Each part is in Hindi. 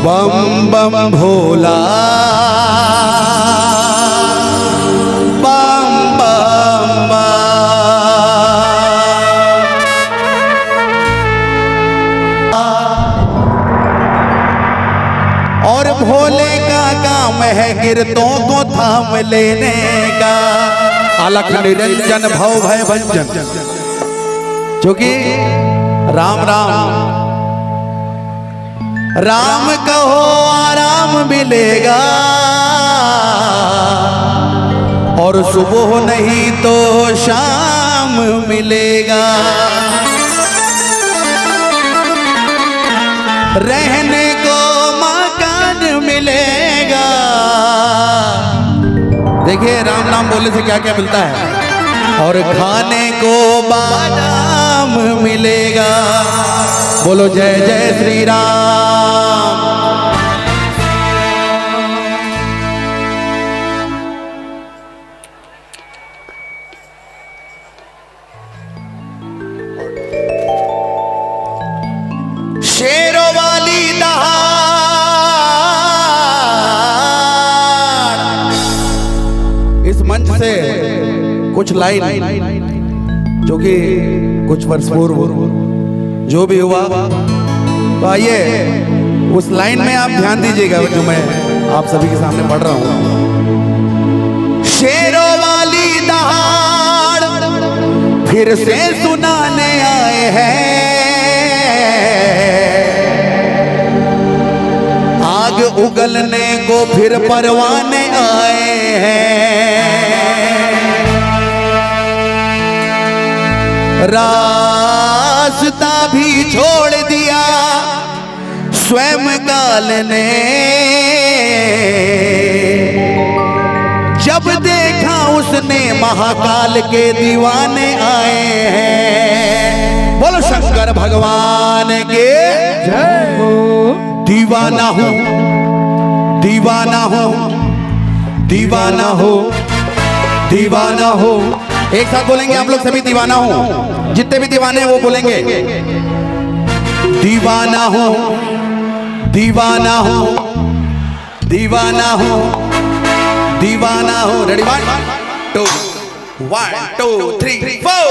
बम बम भोला बम बम और भोले का काम है गिरतों को थाम लेने का। अलख निरंजन भव भय भंजन, क्योंकि राम राम राम कहो आराम मिलेगा, और सुबह नहीं तो शाम मिलेगा। रहने को मकान मिलेगा। देखिए राम नाम बोलने से क्या क्या मिलता है। और खाने को बादाम मिलेगा। बोलो जय जय श्री राम। शेरों वाली दहाड़, इस मंच से कुछ लाइन जो कि कुछ वर्ष पूर्व जो भी हुआ, तो आइए उस लाइन में आप ध्यान दीजिएगा जो मैं आप सभी के सामने पढ़ रहा हूं। शेरों वाली दहाड़ फिर से सुनाने आए हैं, आग उगलने को फिर परवाने आए हैं। रास्ता भी छोड़ दिया स्वयं काल ने, जब देखा उसने महाकाल के दीवाने आए हैं। बोलो शंकर भगवान के जय हो। दीवाना हूँ दीवाना हूँ दीवाना हो दीवाना हो। एक साथ बोलेंगे आप लोग सभी, दीवाना हूँ। जितने भी दीवाने हैं वो बोलेंगे दीवाना हूँ दीवाना हूँ दीवाना हूँ दीवाना हूँ। रेडी 1 2 3 4।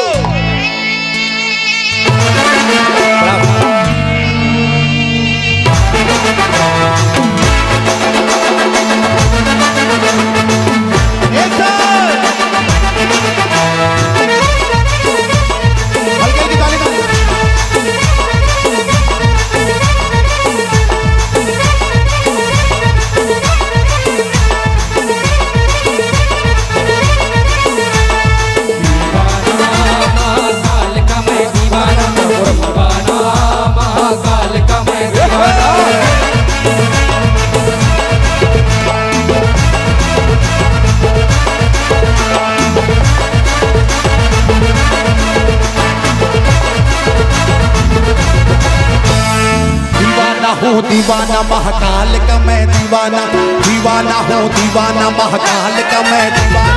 दीवाना महाकाल का मैं दीवाना, दीवाना हूँ दीवाना महाकाल का मैं दीवाना,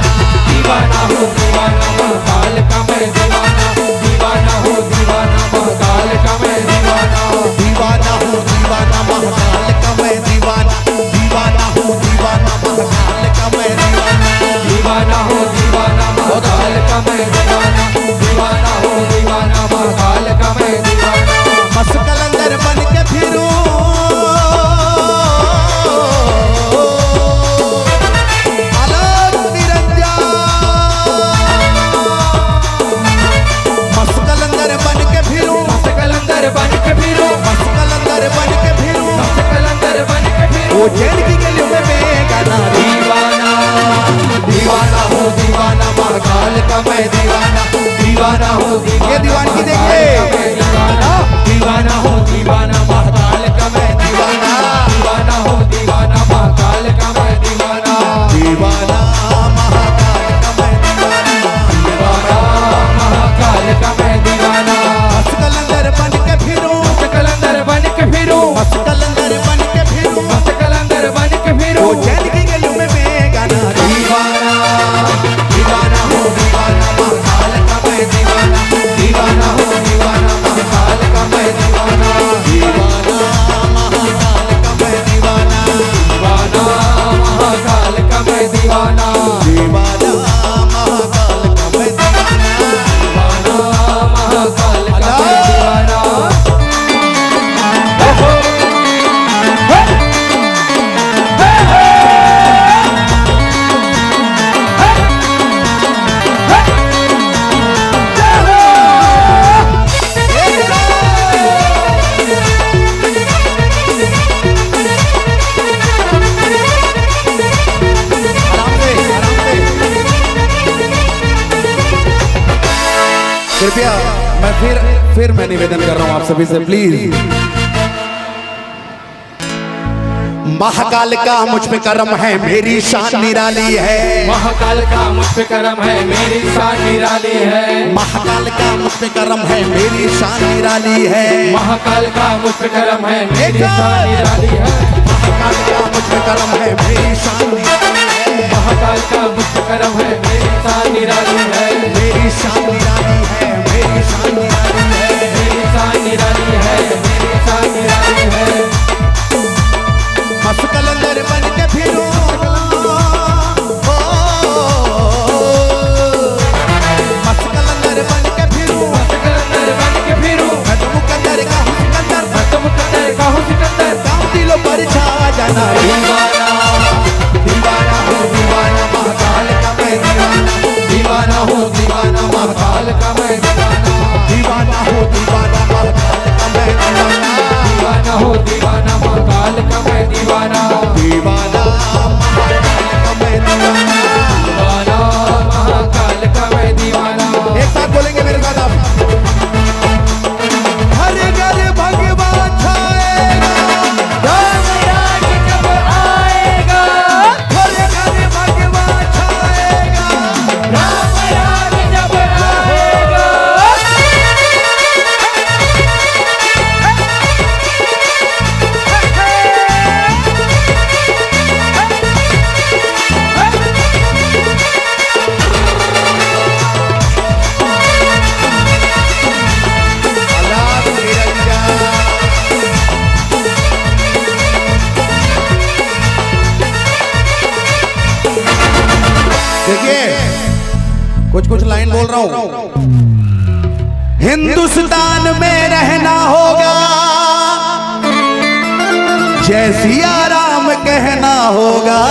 दीवाना हूँ दीवाना महाकाल का मैं दीवाना, दीवाना हूँ दीवाना महाकाल का मैं दीवाना, दीवाना हूँ दीवाना महाकाल का मैं दीवाना, दीवाना हूँ दीवाना महाकाल का मैं दीवाना, दीवाना हूँ दीवाना महाकाल का मैं दीवाना, दीवाना हूँ दीवाना महाकाल का मैं दीवाना। मस्त कलंदर बन के फिरूं वो जेल की गलियों में बेगाना। दीवाना दीवाना हूँ दीवाना महाकाल का मैं दीवाना, दीवाना हूँ ये दीवान की देखिए, दीवाना हूँ दीवाना महाकाल का मैं दीवाना, दीवाना हूँ दीवाना महाकाल का मैं दीवाना, दीवाना महाकाल का मैं दीवाना, दीवाना महाकाल का मैं दीवाना। मस्त कलंदर बन के फिरूं, मस्त कलंदर बन के फिरूं, मस्त कलंदर बन के फिरूं, मस्त कलंदर बन फिर मैं निवेदन कर रहा हूं आप सभी से, प्लीज। महाकाल का मुझ पे करम है, मेरी शान निराली है। महाकाल का मुझ पे करम है, मेरी शान निराली है। महाकाल का मुझ पे करम है, मेरी शान निराली है। महाकाल का मुझ पे करम है, मेरी शान निराली है। महाकाल का मुझ पे करम है, मेरी शान निराली है। महाकाल का मुझ पे करम है, मेरी शान निराली है। मेरी शान निराली है, मेरी शान निराली है। मेरी शान निराली है, मेरी शान निराली है। मस्त कलंदर बन के फिरूं, मस्त कलंदर बन के फिरूं, मस्त कलंदर बन के फिरूं। मैं तो मुकद्दर का हूँ सिकंदर, मैं तो मुकद्दर का हूँ सिकंदर। काम दिलों पर छा जाना। दीवाना दीवाना हूँ दीवाना, महाकाल का मैं दीवाना। दीवाना हूँ दीवाना, महाकाल का मैं दीवाना। दीवाना हो दीवाना, महाकाल का मैं दीवाना। दीवाना हूँ दीवाना, महाकाल का मैं दीवाना। दीवाना महाकाल का मैं दीवाना। दीवाना महाकाल का मैं दीवाना। एक साथ बोलेंगे मेरे साथ आप। हर घर भगवान छाएगा, राम राज जब आएगा। हर घर भगवान छाएगा। राम राज जब आएगा। अलाप निरंजन। देखिए कुछ लाइन बोल रहा हूं। हिंदुस्तान में रहना होगा, जय सिया राम कहना होगा।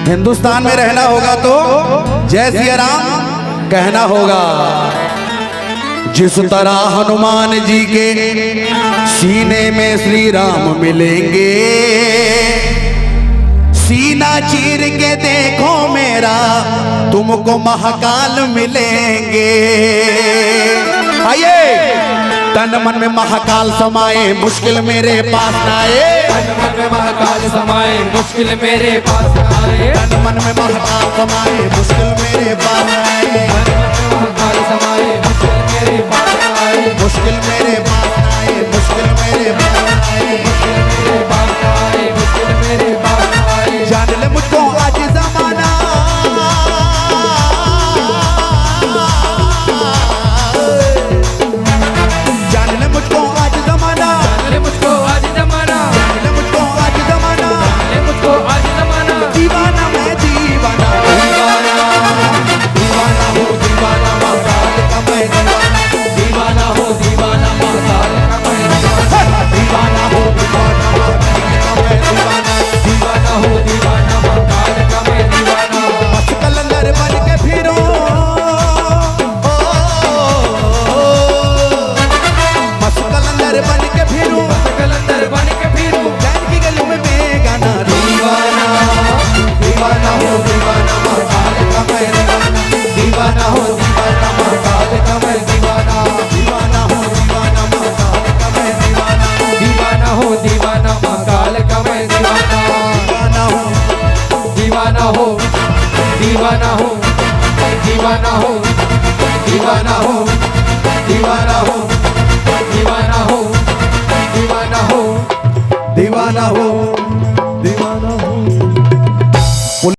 हिंदुस्तान में रहना होगा तो जय सिया राम कहना होगा। जिस तरह हनुमान जी के सीने में श्री राम मिलेंगे, सीना चीर के देखो मेरा, तुमको महाकाल मिलेंगे। आइए तन मन में महाकाल समाए, मुश्किल मेरे पास ना आए। तन मन में महाकाल समाए, मुश्किल मेरे पास आए। तन मन में महाकाल समाए, मुश्किल मेरे पास ना आए। तन मन में महाकाल समाए, मुश्किल मेरे पास आए। मुश्किल मेरे पास ना आए, मुश्किल मेरे पास ना आए। मुश्किल मेरे पास आए, मुश्किल मेरे पास आए। जान ले मुझको आज जमाना, जान ले मुझको आज जमाना, जान ले मुझको आज जमाना। जान ले मुझको आज जमाना। जान ले मुझको आज जमाना। दीवाना मैं दीवाना, दीवाना दीवाना हो दीवाना, महाकाल का मैं दीवाना। दीवाना हो दीवाना, महाकाल का मैं दीवाना। दीवाना हो दीवाना, महाकाल का मैं दीवाना। दीवाना हो दीवाना, महाकाल का मैं दीवाना। मस्त कलंदर बन के फिरो, मस्त कलंदर बन के फिरो, कलंदर बन के फिरूं। चैन की गलियों में बेगाना। दीवाना दीवाना हो दीवाना, महाकाल का मैं दीवाना। दीवाना हो दीवाना, महाकाल का मैं दीवाना। दीवाना हो दीवाना, महाकाल का मैं दीवाना। दीवाना हो दीवाना, महाकाल का मैं दीवाना। दीवाना हो, दीवाना हो दीवाना हो दीवाना हो दीवाना हो दीवाना हो दीवाना हो दीवाना हो दीवाना हो।